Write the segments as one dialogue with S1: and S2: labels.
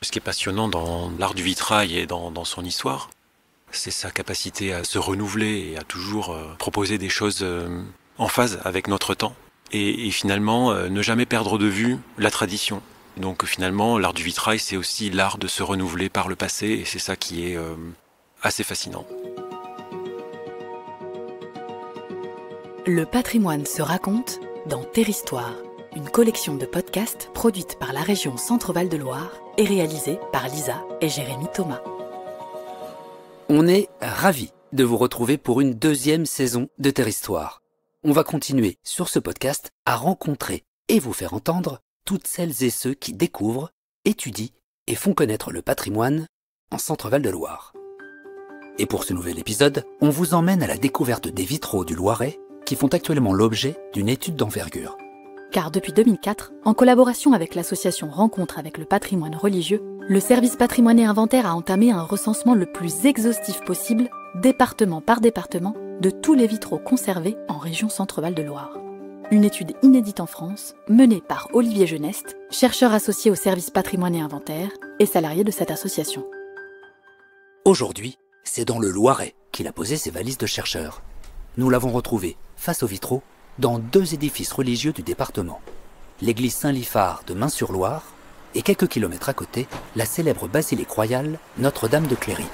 S1: Ce qui est passionnant dans l'art du vitrail et dans son histoire, c'est sa capacité à se renouveler et à toujours proposer des choses en phase avec notre temps. Et finalement, ne jamais perdre de vue la tradition. Donc finalement, l'art du vitrail, c'est aussi l'art de se renouveler par le passé, et c'est ça qui est assez fascinant.
S2: Le patrimoine se raconte dans Terhistoire, une collection de podcasts produite par la région Centre-Val de Loire et réalisée par Lisa et Jérémy Thomas.
S3: On est ravis de vous retrouver pour une deuxième saison de Terhistoire. On va continuer sur ce podcast à rencontrer et vous faire entendre toutes celles et ceux qui découvrent, étudient et font connaître le patrimoine en Centre-Val de Loire. Et pour ce nouvel épisode, on vous emmène à la découverte des vitraux du Loiret qui font actuellement l'objet d'une étude d'envergure.
S2: Car depuis 2004, en collaboration avec l'association Rencontre avec le patrimoine religieux, le service patrimoine et inventaire a entamé un recensement le plus exhaustif possible, département par département, de tous les vitraux conservés en région Centre-Val de Loire. Une étude inédite en France, menée par Olivier Geneste, chercheur associé au service patrimoine et inventaire et salarié de cette association.
S3: Aujourd'hui, c'est dans le Loiret qu'il a posé ses valises de chercheur. Nous l'avons retrouvé face aux vitraux dans deux édifices religieux du département. L'église Saint-Liphard de Mains-sur-Loire et quelques kilomètres à côté, la célèbre basilique royale Notre-Dame de Cléry.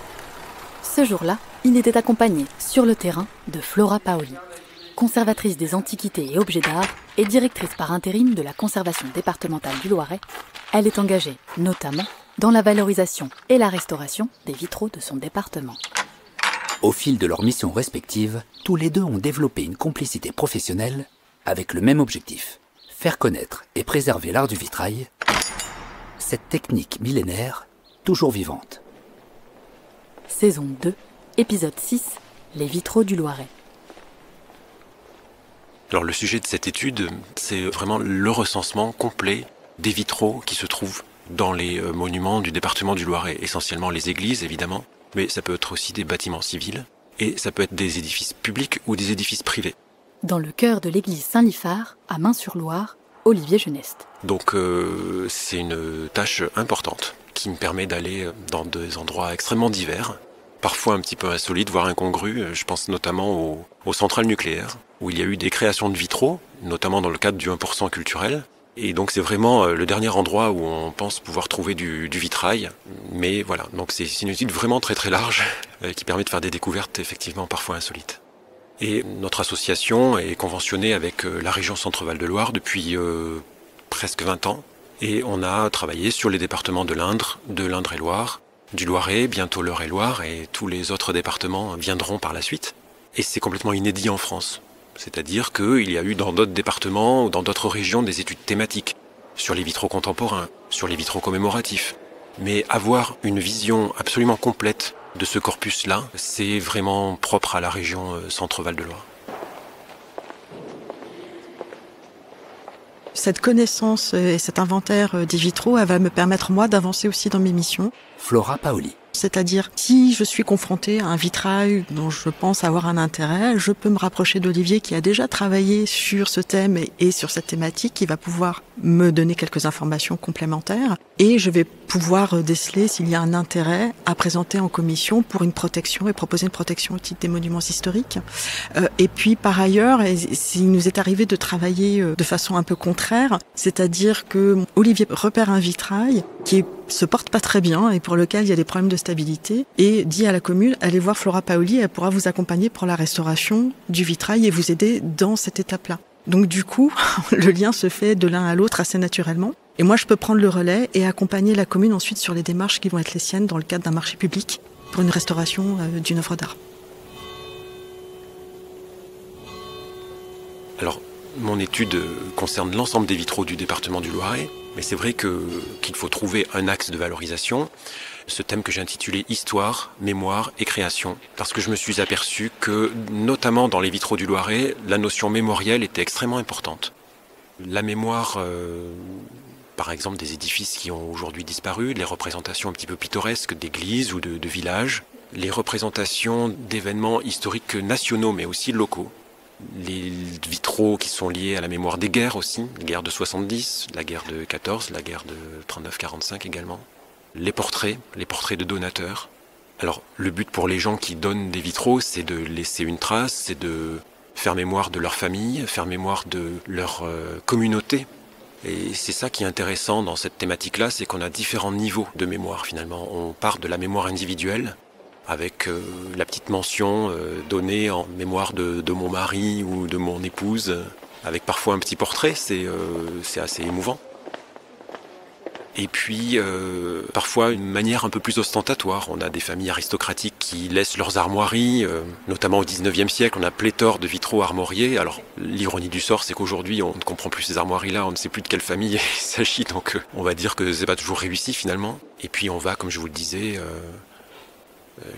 S2: Ce jour-là, il était accompagné sur le terrain de Flora Paoli, conservatrice des antiquités et objets d'art et directrice par intérim de la conservation départementale du Loiret. Elle est engagée, notamment, dans la valorisation et la restauration des vitraux de son département.
S3: Au fil de leurs missions respectives, tous les deux ont développé une complicité professionnelle avec le même objectif, faire connaître et préserver l'art du vitrail, cette technique millénaire toujours vivante.
S2: Saison 2, épisode 6, les vitraux du Loiret.
S1: Alors le sujet de cette étude, c'est vraiment le recensement complet des vitraux qui se trouvent dans les monuments du département du Loiret, essentiellement les églises évidemment, mais ça peut être aussi des bâtiments civils, et ça peut être des édifices publics ou des édifices privés.
S2: Dans le cœur de l'église Saint-Liphard, à Mains-sur-Loire, Olivier Geneste.
S1: Donc c'est une tâche importante qui me permet d'aller dans des endroits extrêmement divers, parfois un petit peu insolites, voire incongrus. Je pense notamment aux centrales nucléaires, où il y a eu des créations de vitraux, notamment dans le cadre du 1% culturel. Et donc c'est vraiment le dernier endroit où on pense pouvoir trouver du vitrail. Mais voilà, donc c'est une étude vraiment très très large qui permet de faire des découvertes effectivement parfois insolites. Et notre association est conventionnée avec la région Centre-Val de Loire depuis presque 20 ans. Et on a travaillé sur les départements de l'Indre et Loire, du Loiret, bientôt l'Eure-et-Loire, et tous les autres départements viendront par la suite. Et c'est complètement inédit en France. C'est-à-dire qu'il y a eu dans d'autres départements ou dans d'autres régions des études thématiques sur les vitraux contemporains, sur les vitraux commémoratifs. Mais avoir une vision absolument complète de ce corpus-là, c'est vraiment propre à la région Centre-Val de Loire.
S4: Cette connaissance et cet inventaire des vitraux, elle va me permettre moi d'avancer aussi dans mes missions.
S3: Flora Paoli.
S4: C'est-à-dire, si je suis confrontée à un vitrail dont je pense avoir un intérêt, je peux me rapprocher d'Olivier qui a déjà travaillé sur ce thème et sur cette thématique, qui va pouvoir me donner quelques informations complémentaires. Et je vais pouvoir déceler s'il y a un intérêt à présenter en commission pour une protection et proposer une protection au titre des monuments historiques. Et puis, par ailleurs, il nous est arrivé de travailler de façon un peu contraire, c'est-à-dire que Olivier repère un vitrail qui se porte pas très bien et pour lequel il y a des problèmes de stabilité et dit à la commune, allez voir Flora Paoli, elle pourra vous accompagner pour la restauration du vitrail et vous aider dans cette étape-là. Donc du coup, le lien se fait de l'un à l'autre assez naturellement. Et moi, je peux prendre le relais et accompagner la commune ensuite sur les démarches qui vont être les siennes dans le cadre d'un marché public pour une restauration d'une œuvre d'art.
S1: Alors, mon étude concerne l'ensemble des vitraux du département du Loiret, mais c'est vrai qu'il faut trouver un axe de valorisation. Ce thème que j'ai intitulé « Histoire, mémoire et création », parce que je me suis aperçu que, notamment dans les vitraux du Loiret, la notion mémorielle était extrêmement importante. La mémoire, par exemple, des édifices qui ont aujourd'hui disparu, les représentations un petit peu pittoresques d'églises ou de villages, les représentations d'événements historiques nationaux, mais aussi locaux. Les vitraux qui sont liés à la mémoire des guerres aussi, la guerre de 70, la guerre de 14, la guerre de 39-45 également. les portraits de donateurs. Alors le but pour les gens qui donnent des vitraux, c'est de laisser une trace, c'est de faire mémoire de leur famille, faire mémoire de leur communauté. Et c'est ça qui est intéressant dans cette thématique-là, c'est qu'on a différents niveaux de mémoire finalement. On part de la mémoire individuelle, avec la petite mention donnée en mémoire de mon mari ou de mon épouse, avec parfois un petit portrait, c'est assez émouvant. Et puis, parfois, une manière un peu plus ostentatoire. On a des familles aristocratiques qui laissent leurs armoiries, notamment au 19e siècle, on a pléthore de vitraux armoriés. Alors, l'ironie du sort, c'est qu'aujourd'hui, on ne comprend plus ces armoiries-là, on ne sait plus de quelle famille il s'agit, donc on va dire que c'est pas toujours réussi finalement. Et puis, on va, comme je vous le disais,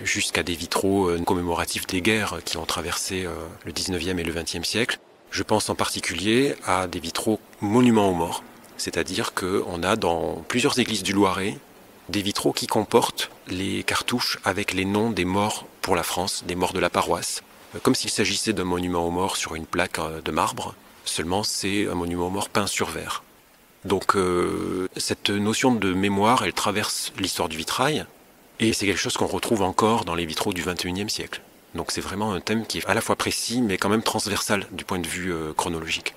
S1: jusqu'à des vitraux commémoratifs des guerres qui ont traversé le 19e et le 20e siècle. Je pense en particulier à des vitraux monuments aux morts. C'est-à-dire qu'on a dans plusieurs églises du Loiret des vitraux qui comportent les cartouches avec les noms des morts pour la France, des morts de la paroisse, comme s'il s'agissait d'un monument aux morts sur une plaque de marbre, seulement c'est un monument aux morts peint sur verre. Donc cette notion de mémoire, elle traverse l'histoire du vitrail, et c'est quelque chose qu'on retrouve encore dans les vitraux du XXIe siècle. Donc c'est vraiment un thème qui est à la fois précis, mais quand même transversal du point de vue chronologique.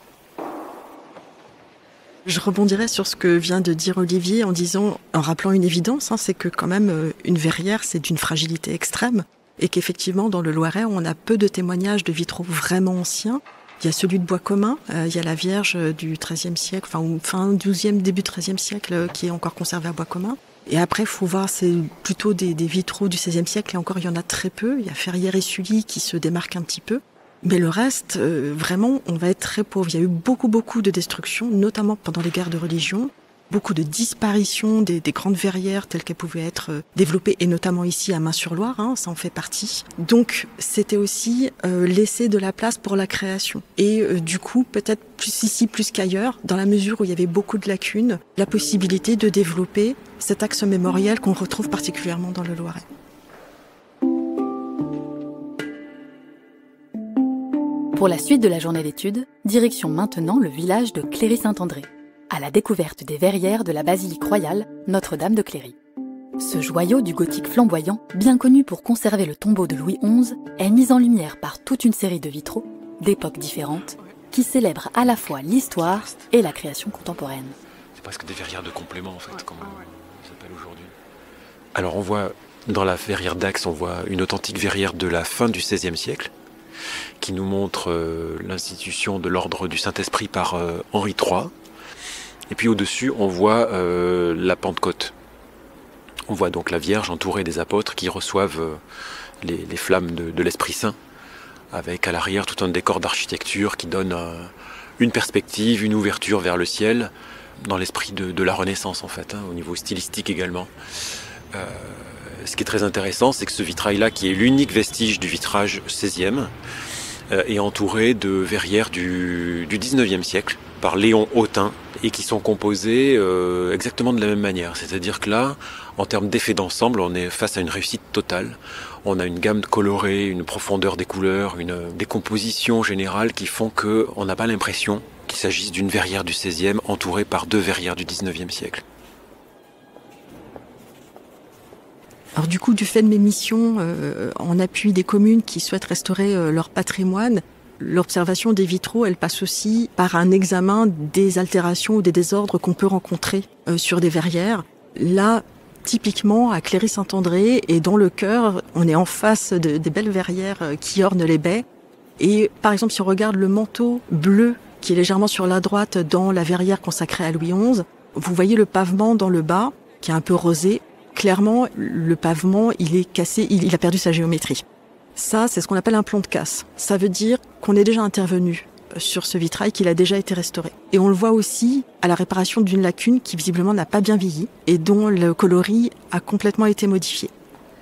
S4: Je rebondirais sur ce que vient de dire Olivier en rappelant une évidence, c'est que quand même une verrière, c'est d'une fragilité extrême et qu'effectivement dans le Loiret, on a peu de témoignages de vitraux vraiment anciens. Il y a celui de Bois Commun, il y a la Vierge du XIIIe siècle, fin XIIe, début XIIIe siècle qui est encore conservée à Bois Commun. Et après, il faut voir, c'est plutôt des vitraux du XVIe siècle et encore il y en a très peu. Il y a Ferrières et Sully qui se démarquent un petit peu. Mais le reste, vraiment, on va être très pauvre. Il y a eu beaucoup de destruction, notamment pendant les guerres de religion. Beaucoup de disparitions des grandes verrières telles qu'elles pouvaient être développées, et notamment ici à Main-sur-Loire, ça en fait partie. Donc, c'était aussi laisser de la place pour la création. Et du coup, peut-être plus ici, plus qu'ailleurs, dans la mesure où il y avait beaucoup de lacunes, la possibilité de développer cet axe mémoriel qu'on retrouve particulièrement dans le Loiret.
S2: Pour la suite de la journée d'études, direction maintenant le village de Cléry-Saint-André, à la découverte des verrières de la basilique royale Notre-Dame de Cléry. Ce joyau du gothique flamboyant, bien connu pour conserver le tombeau de Louis XI, est mis en lumière par toute une série de vitraux, d'époques différentes, qui célèbrent à la fois l'histoire et la création contemporaine.
S1: C'est presque des verrières de complément en fait, comme on s'appelle aujourd'hui. Alors on voit, dans la verrière d'Axe, on voit une authentique verrière de la fin du XVIe siècle, qui nous montre l'institution de l'ordre du Saint-Esprit par Henri III. Et puis au-dessus, on voit la Pentecôte. On voit donc la Vierge entourée des apôtres qui reçoivent les flammes de l'Esprit Saint, avec à l'arrière tout un décor d'architecture qui donne une perspective, une ouverture vers le ciel, dans l'esprit de la Renaissance en fait, au niveau stylistique également. Ce qui est très intéressant, c'est que ce vitrail-là, qui est l'unique vestige du vitrage XVIe, est entouré de verrières du XIXe siècle par Léon Hautain et qui sont composées exactement de la même manière. C'est-à-dire que là, en termes d'effet d'ensemble, on est face à une réussite totale. On a une gamme colorée, une profondeur des couleurs, des compositions générales qui font qu'on n'a pas l'impression qu'il s'agisse d'une verrière du XVIe entourée par deux verrières du XIXe siècle.
S4: Alors du coup, du fait de mes missions en appui des communes qui souhaitent restaurer leur patrimoine, l'observation des vitraux, elle passe aussi par un examen des altérations ou des désordres qu'on peut rencontrer sur des verrières. Là, typiquement, à Cléry-Saint-André et dans le cœur, on est en face des belles verrières qui ornent les baies. Et par exemple, si on regarde le manteau bleu qui est légèrement sur la droite dans la verrière consacrée à Louis XI, vous voyez le pavement dans le bas qui est un peu rosé. Clairement, le pavement, il est cassé, il a perdu sa géométrie. Ça, c'est ce qu'on appelle un plomb de casse. Ça veut dire qu'on est déjà intervenu sur ce vitrail, qu'il a déjà été restauré. Et on le voit aussi à la réparation d'une lacune qui visiblement n'a pas bien vieilli et dont le coloris a complètement été modifié.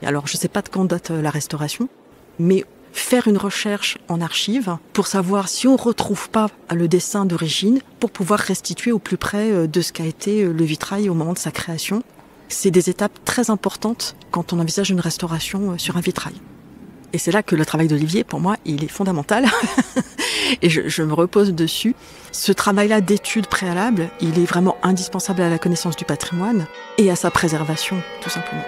S4: Alors, je ne sais pas de quand date la restauration, mais faire une recherche en archives pour savoir si on ne retrouve pas le dessin d'origine pour pouvoir restituer au plus près de ce qu'a été le vitrail au moment de sa création. C'est des étapes très importantes quand on envisage une restauration sur un vitrail. Et c'est là que le travail d'Olivier, pour moi, il est fondamental. Et je me repose dessus. Ce travail-là d'étude préalable, il est vraiment indispensable à la connaissance du patrimoine et à sa préservation, tout simplement.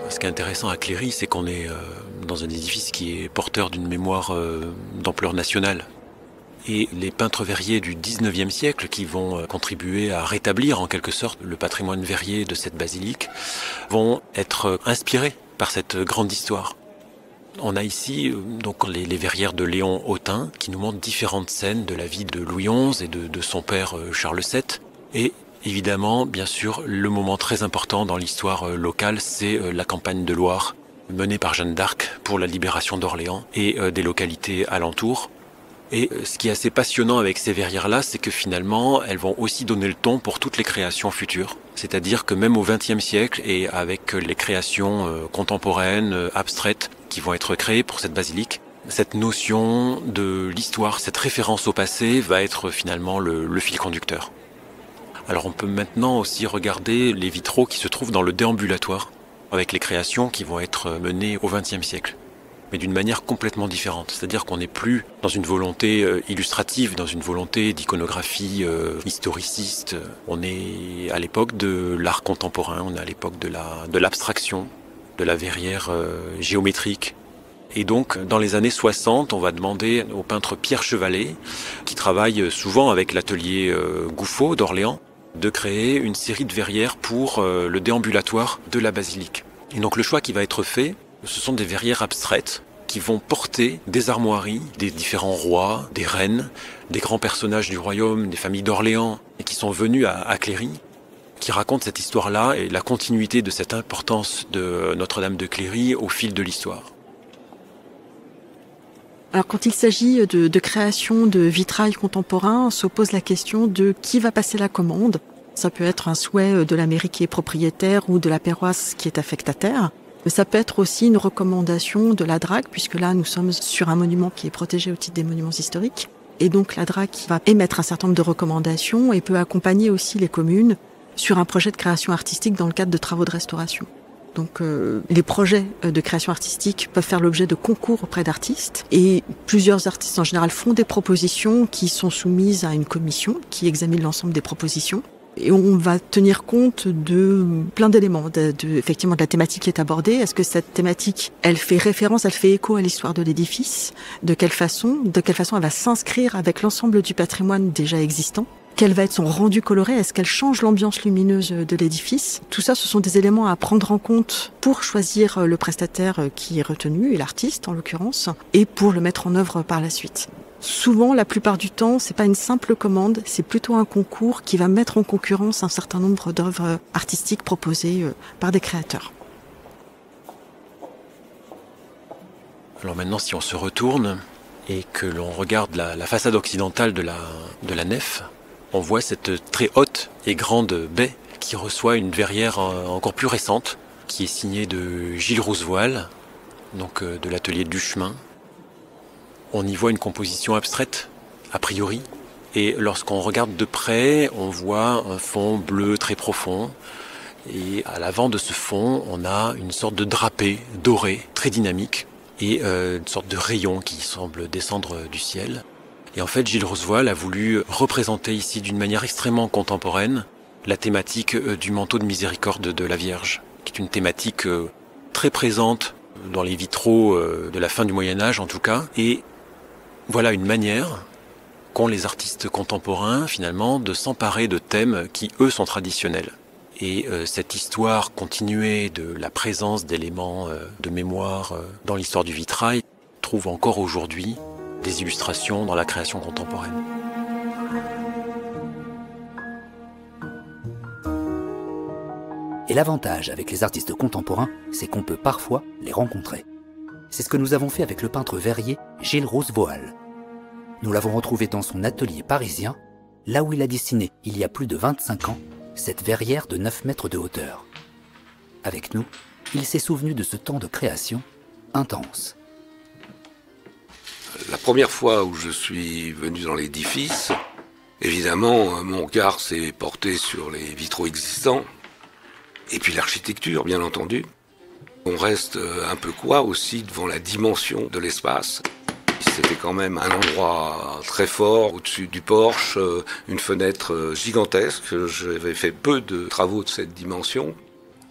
S1: Ce qui est intéressant à Cléry, c'est qu'on est dans un édifice qui est porteur d'une mémoire d'ampleur nationale. Et les peintres verriers du XIXe siècle qui vont contribuer à rétablir en quelque sorte le patrimoine verrier de cette basilique vont être inspirés par cette grande histoire. On a ici donc les verrières de Léon Hautain qui nous montrent différentes scènes de la vie de Louis XI et de son père Charles VII. Et évidemment, bien sûr, le moment très important dans l'histoire locale, c'est la campagne de Loire menée par Jeanne d'Arc pour la libération d'Orléans et des localités alentours. Et ce qui est assez passionnant avec ces verrières-là, c'est que finalement, elles vont aussi donner le ton pour toutes les créations futures. C'est-à-dire que même au XXe siècle, et avec les créations contemporaines, abstraites, qui vont être créées pour cette basilique, cette notion de l'histoire, cette référence au passé, va être finalement le fil conducteur. Alors on peut maintenant aussi regarder les vitraux qui se trouvent dans le déambulatoire, avec les créations qui vont être menées au XXe siècle. Mais d'une manière complètement différente. C'est-à-dire qu'on n'est plus dans une volonté illustrative, dans une volonté d'iconographie historiciste. On est à l'époque de l'art contemporain, on est à l'époque de l'abstraction, de la verrière géométrique. Et donc, dans les années 60, on va demander au peintre Pierre Chevalet, qui travaille souvent avec l'atelier Gouffot d'Orléans, de créer une série de verrières pour le déambulatoire de la basilique. Et donc le choix qui va être fait, ce sont des verrières abstraites qui vont porter des armoiries des différents rois, des reines, des grands personnages du royaume, des familles d'Orléans, et qui sont venus à Cléry, qui racontent cette histoire-là et la continuité de cette importance de Notre-Dame de Cléry au fil de l'histoire.
S4: Alors quand il s'agit de création de vitrail contemporain, se pose la question de qui va passer la commande. Ça peut être un souhait de la mairie qui est propriétaire ou de la paroisse qui est affectataire. Mais ça peut être aussi une recommandation de la DRAC, puisque là, nous sommes sur un monument qui est protégé au titre des monuments historiques. Et donc, la DRAC va émettre un certain nombre de recommandations et peut accompagner aussi les communes sur un projet de création artistique dans le cadre de travaux de restauration. Donc, les projets de création artistique peuvent faire l'objet de concours auprès d'artistes. Et plusieurs artistes, en général, font des propositions qui sont soumises à une commission qui examine l'ensemble des propositions. Et on va tenir compte de plein d'éléments, effectivement de la thématique qui est abordée. Est-ce que cette thématique, elle fait référence, elle fait écho à l'histoire de l'édifice? De quelle façon elle va s'inscrire avec l'ensemble du patrimoine déjà existant? Quel va être son rendu coloré? Est-ce qu'elle change l'ambiance lumineuse de l'édifice? Tout ça, ce sont des éléments à prendre en compte pour choisir le prestataire qui est retenu, et l'artiste en l'occurrence, et pour le mettre en œuvre par la suite. Souvent, la plupart du temps, c'est pas une simple commande, c'est plutôt un concours qui va mettre en concurrence un certain nombre d'œuvres artistiques proposées par des créateurs.
S1: Alors maintenant, si on se retourne et que l'on regarde la façade occidentale de la nef, on voit cette très haute et grande baie qui reçoit une verrière encore plus récente, qui est signée de Gilles Rouzevoile, donc de l'atelier Duchemin. On y voit une composition abstraite, a priori, et lorsqu'on regarde de près, on voit un fond bleu très profond, et à l'avant de ce fond, on a une sorte de drapé doré, très dynamique, et une sorte de rayon qui semble descendre du ciel. Et en fait, Gilles Rouzevoile a voulu représenter ici d'une manière extrêmement contemporaine la thématique du manteau de miséricorde de la Vierge, qui est une thématique très présente dans les vitraux de la fin du Moyen-Âge en tout cas, et voilà une manière qu'ont les artistes contemporains finalement de s'emparer de thèmes qui eux sont traditionnels. Et cette histoire continuée de la présence d'éléments de mémoire dans l'histoire du vitrail trouve encore aujourd'hui des illustrations dans la création contemporaine.
S3: Et l'avantage avec les artistes contemporains, c'est qu'on peut parfois les rencontrer. C'est ce que nous avons fait avec le peintre verrier Gilles Rouzevoile. Nous l'avons retrouvé dans son atelier parisien, là où il a dessiné, il y a plus de 25 ans, cette verrière de 9 mètres de hauteur. Avec nous, il s'est souvenu de ce temps de création intense.
S1: La
S5: Première fois où je suis venu dans l'édifice, évidemment, mon regard s'est porté sur les vitraux existants, et puis l'architecture, bien entendu. On reste un peu quoi aussi devant la dimension de l'espace. C'était quand même un endroit très fort, au-dessus du porche, une fenêtre gigantesque. J'avais fait peu de travaux de cette dimension.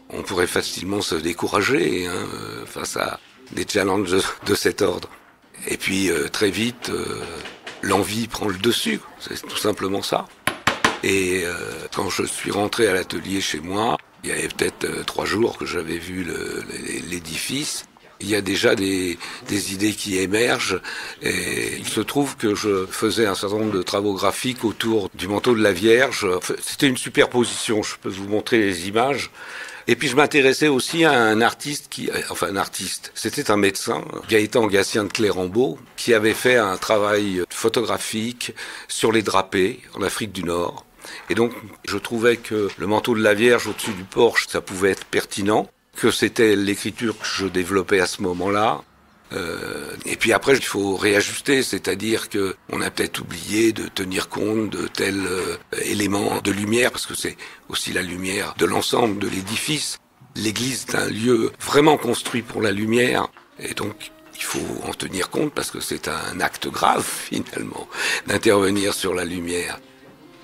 S5: On pourrait facilement se décourager face à des challenges de cet ordre. Et puis très vite, l'envie prend le dessus, c'est tout simplement ça. Et quand je suis rentré à l'atelier chez moi, il y avait peut-être 3 jours que j'avais vu l'édifice. Il y a déjà des idées qui émergent et il se trouve que je faisais un certain nombre de travaux graphiques autour du manteau de la Vierge. C'était une superposition, je peux vous montrer les images. Et puis je m'intéressais aussi à un artiste c'était un médecin, Gaëtan Gatien de Clérambault, qui avait fait un travail photographique sur les drapés en Afrique du Nord. Et donc je trouvais que le manteau de la Vierge au-dessus du porche, ça pouvait être pertinent, que c'était l'écriture que je développais à ce moment-là. Et puis après, il faut réajuster, c'est-à-dire que on a peut-être oublié de tenir compte de tel élément de lumière, parce que c'est aussi la lumière de l'ensemble de l'édifice. L'église est un lieu vraiment construit pour la lumière, et donc il faut en tenir compte parce que c'est un acte grave finalement d'intervenir sur la lumière.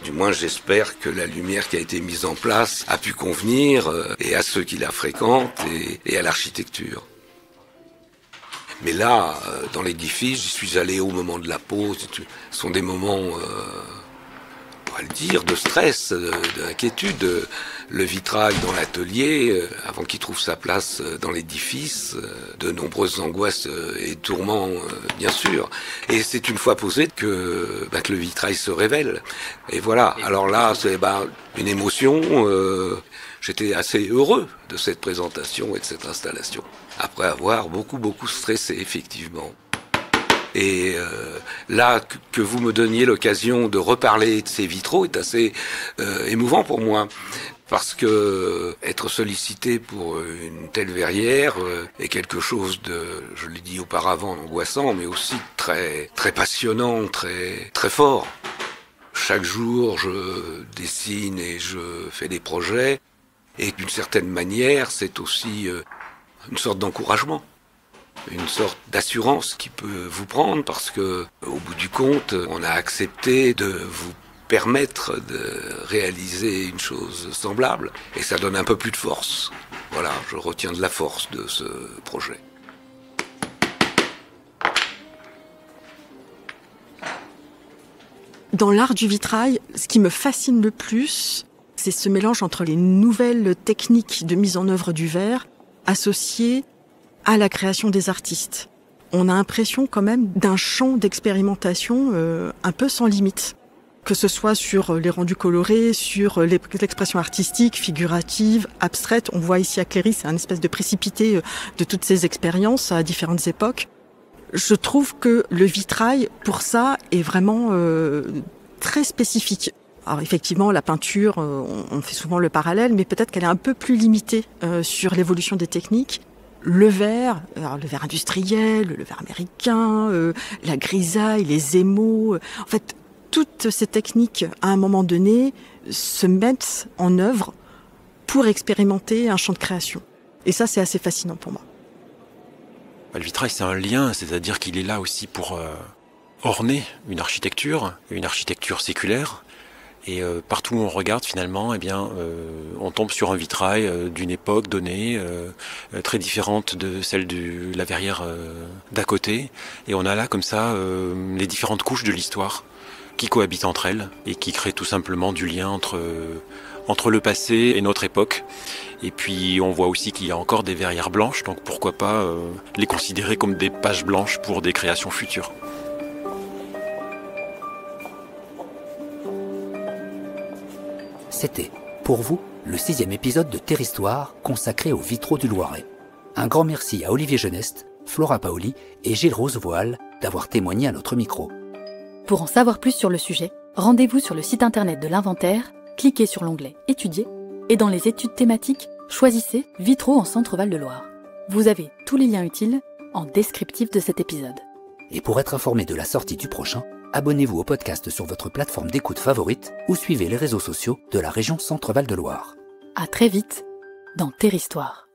S5: Du moins, j'espère que la lumière qui a été mise en place a pu convenir et à ceux qui la fréquentent et à l'architecture. Mais là, dans l'édifice, j'y suis allé au moment de la pause. Ce sont des moments, on va le dire, de stress, d'inquiétude. Le vitrail dans l'atelier, avant qu'il trouve sa place dans l'édifice, de nombreuses angoisses et tourments, bien sûr. Et c'est une fois posé que le vitrail se révèle. Et voilà. Alors là, c'est une émotion. J'étais assez heureux de cette présentation et de cette installation, après avoir beaucoup stressé, effectivement. Et là, que vous me donniez l'occasion de reparler de ces vitraux est assez émouvant pour moi. Parce que être sollicité pour une telle verrière est quelque chose de, je l'ai dit auparavant, angoissant, mais aussi très passionnant, très fort. Chaque jour, je dessine et je fais des projets. Et d'une certaine manière, c'est aussi une sorte d'encouragement, une sorte d'assurance qui peut vous prendre parce que, au bout du compte, on a accepté de vous permettre de réaliser une chose semblable et ça donne un peu plus de force. Voilà, je retiens de la force de ce projet.
S4: Dans l'art du vitrail, ce qui me fascine le plus, c'est ce mélange entre les nouvelles techniques de mise en œuvre du verre associées à la création des artistes. On a l'impression quand même d'un champ d'expérimentation un peu sans limite. Que ce soit sur les rendus colorés, sur l'expression artistique, figurative, abstraite. On voit ici à Cléry, c'est un espèce de précipité de toutes ces expériences à différentes époques. Je trouve que le vitrail, pour ça, est vraiment très spécifique. Alors effectivement, la peinture, on fait souvent le parallèle, mais peut-être qu'elle est un peu plus limitée sur l'évolution des techniques. Le verre industriel, le verre américain, la grisaille, les émaux, en fait, toutes ces techniques, à un moment donné, se mettent en œuvre pour expérimenter un champ de création. Et ça, c'est assez fascinant pour moi.
S1: Le vitrail, c'est un lien, c'est-à-dire qu'il est là aussi pour orner une architecture séculaire. Et partout où on regarde, finalement, on tombe sur un vitrail d'une époque donnée, très différente de celle de la verrière d'à côté. Et on a là, comme ça, les différentes couches de l'histoire qui cohabitent entre elles et qui créent tout simplement du lien entre le passé et notre époque. Et puis on voit aussi qu'il y a encore des verrières blanches, donc pourquoi pas les considérer comme des pages blanches pour des créations futures.
S3: C'était, pour vous, le 6e épisode de Terre-Histoire consacré aux vitraux du Loiret. Un grand merci à Olivier Geneste, Flora Paoli et Gilles Rosevoile d'avoir témoigné à notre micro.
S2: Pour en savoir plus sur le sujet, rendez-vous sur le site internet de l'Inventaire, cliquez sur l'onglet « Étudier » et dans les études thématiques, choisissez « Vitraux en Centre-Val de Loire ». Vous avez tous les liens utiles en descriptif de cet épisode.
S3: Et pour être informé de la sortie du prochain, abonnez-vous au podcast sur votre plateforme d'écoute favorite ou suivez les réseaux sociaux de la région Centre-Val de Loire.
S2: À très vite dans Territoire.